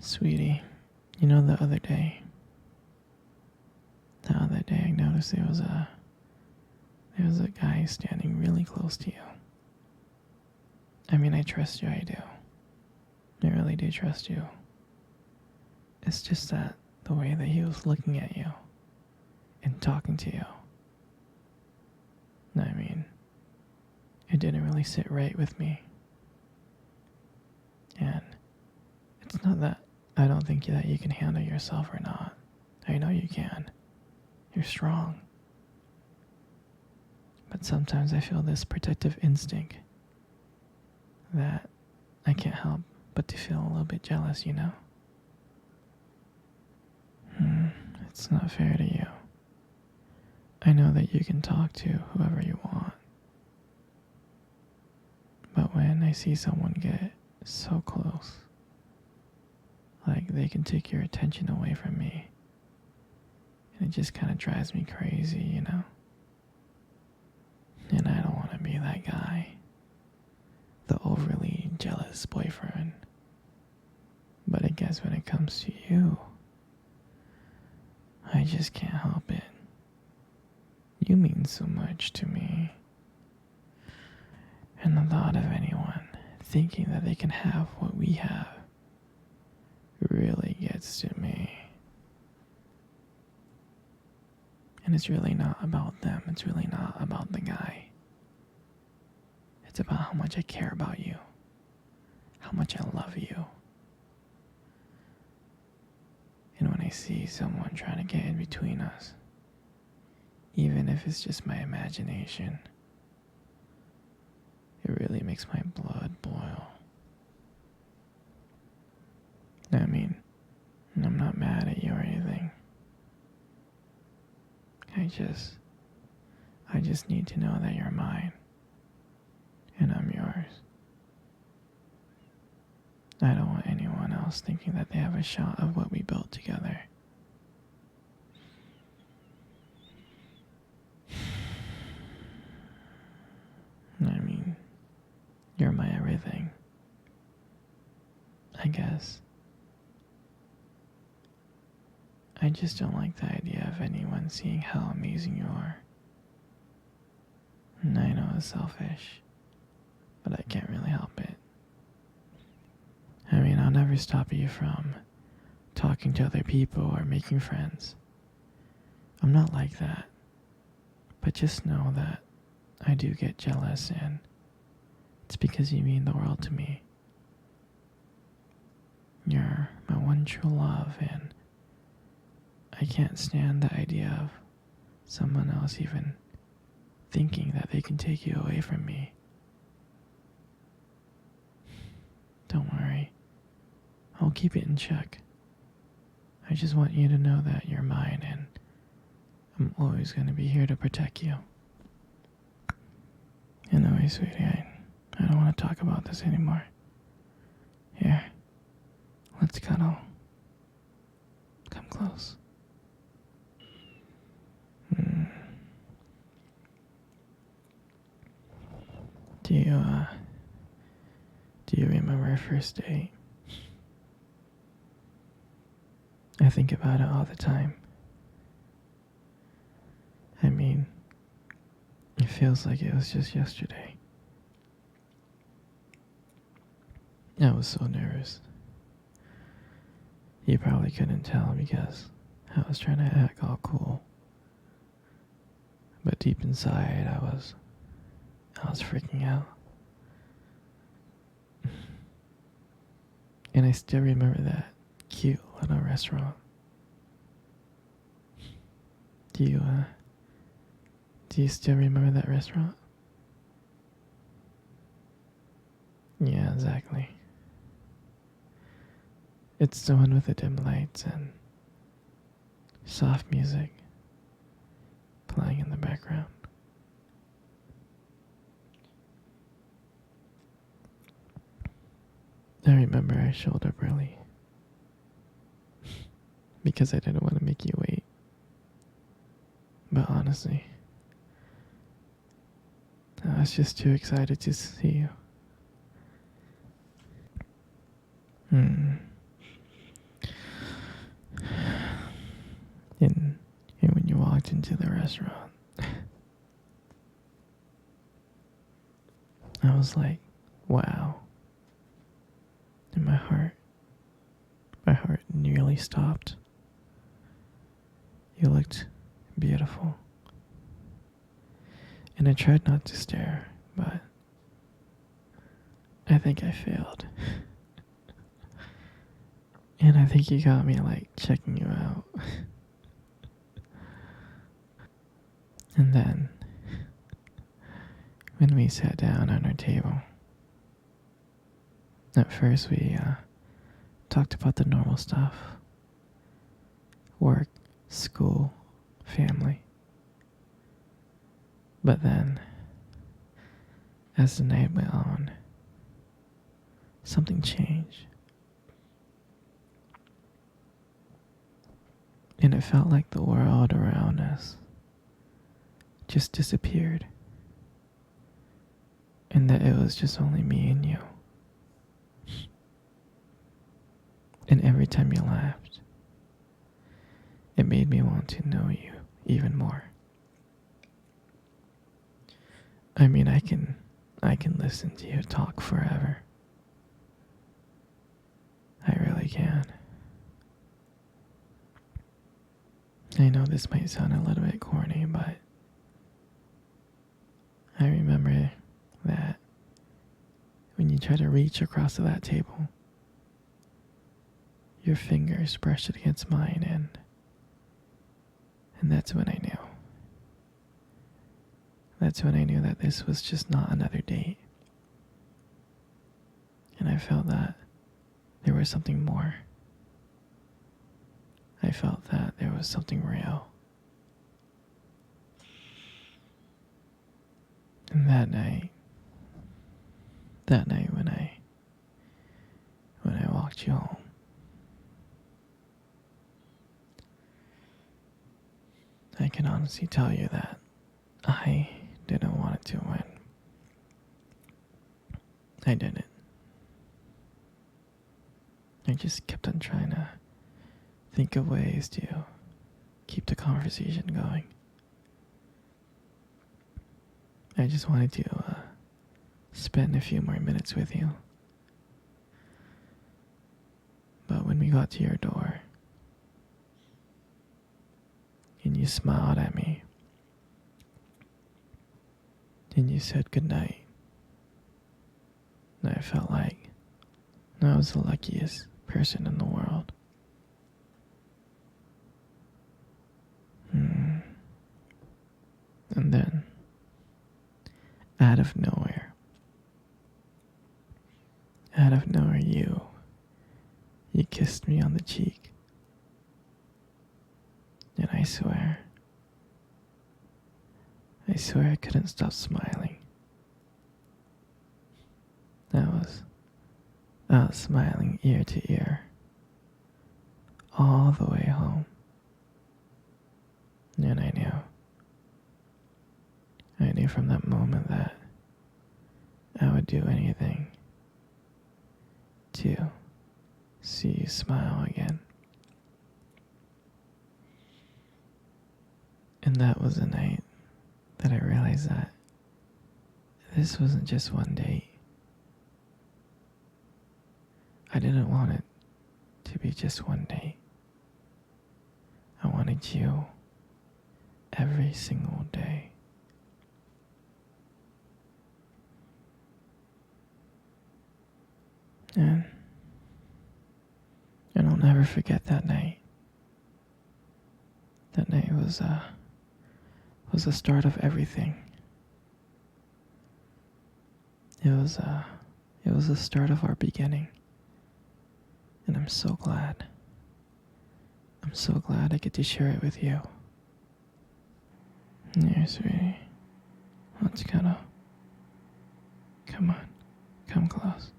Sweetie, you know the other day I noticed there was a guy standing really close to you. I mean, I trust you, I do. I really do trust you. It's just that the way that he was looking at you and talking to you, I mean, it didn't really sit right with me. And it's not that I don't think that you can handle yourself or not. I know you can. You're strong. But sometimes I feel this protective instinct that I can't help but to feel a little bit jealous, you know? It's not fair to you. I know that you can talk to whoever you want. But when I see someone get so close, like they can take your attention away from me, and it just kind of drives me crazy, you know? And I don't want to be that guy, the overly jealous boyfriend. But I guess when it comes to you, I just can't help it. You mean so much to me. And the thought of anyone thinking that they can have what we have really gets to me. And it's really not about them. It's really not about the guy. It's about how much I care about you. How much I love you. And when I see someone trying to get in between us, even if it's just my imagination, it really makes my blood boil. I mean, I'm not mad at you or anything. I just need to know that you're mine, and I'm yours. I don't want anyone else thinking that they have a shot of what we built together. I mean, you're my everything, I guess. I just don't like the idea of anyone seeing how amazing you are. And I know it's selfish, but I can't really help it. I mean, I'll never stop you from talking to other people or making friends. I'm not like that. But just know that I do get jealous, and it's because you mean the world to me. You're my one true love, and I can't stand the idea of someone else even thinking that they can take you away from me. Don't worry. I'll keep it in check. I just want you to know that you're mine, and I'm always going to be here to protect you. Anyway, sweetie, I don't want to talk about this anymore. Here, let's cuddle. Come close. Do you remember our first date? I think about it all the time. I mean, it feels like it was just yesterday. I was so nervous. You probably couldn't tell because I was trying to act all cool. But deep inside, I was freaking out. And I still remember that cute little restaurant. Do you still remember that restaurant? Yeah, exactly. It's the one with the dim lights and soft music playing in the background. I remember I showed up early because I didn't want to make you wait. But honestly, I was just too excited to see you. was like, wow. And my heart nearly stopped. You looked beautiful. And I tried not to stare, but I think I failed. And I think you got me like checking you out. And then, when we sat down on our table, at first we talked about the normal stuff: work, school, family. But then, as the night went on, something changed. And it felt like the world around us just disappeared. And that it was just only me and you. And every time you laughed, it made me want to know you even more. I mean, I can listen to you talk forever. I really can. I know this might sound a little bit corny, but I remember that when you try to reach across to that table, your fingers brushed it against mine, and that's when I knew. That's when I knew that this was just not another date. And I felt that there was something more. I felt that there was something real. And that night when I walked you home, I can honestly tell you that I didn't want it to win. I didn't. I just kept on trying to think of ways to keep the conversation going. I just wanted to spend a few more minutes with you. But when we got to your door, and you smiled at me, and you said goodnight, and I felt like I was the luckiest person in the world. And then, out of nowhere, you kissed me on the cheek. And I swear I couldn't stop smiling. I was smiling ear to ear, all the way home. And I knew from that moment that I would do anything to see you smile again. And that was the night that I realized that this wasn't just one date. I didn't want it to be just one date. I wanted you every single day. And I'll never forget that night. That night was the start of everything. It was the start of our beginning. And I'm so glad. I'm so glad I get to share it with you. Yeah, sweetie. Let's cuddle. Come on. Come close.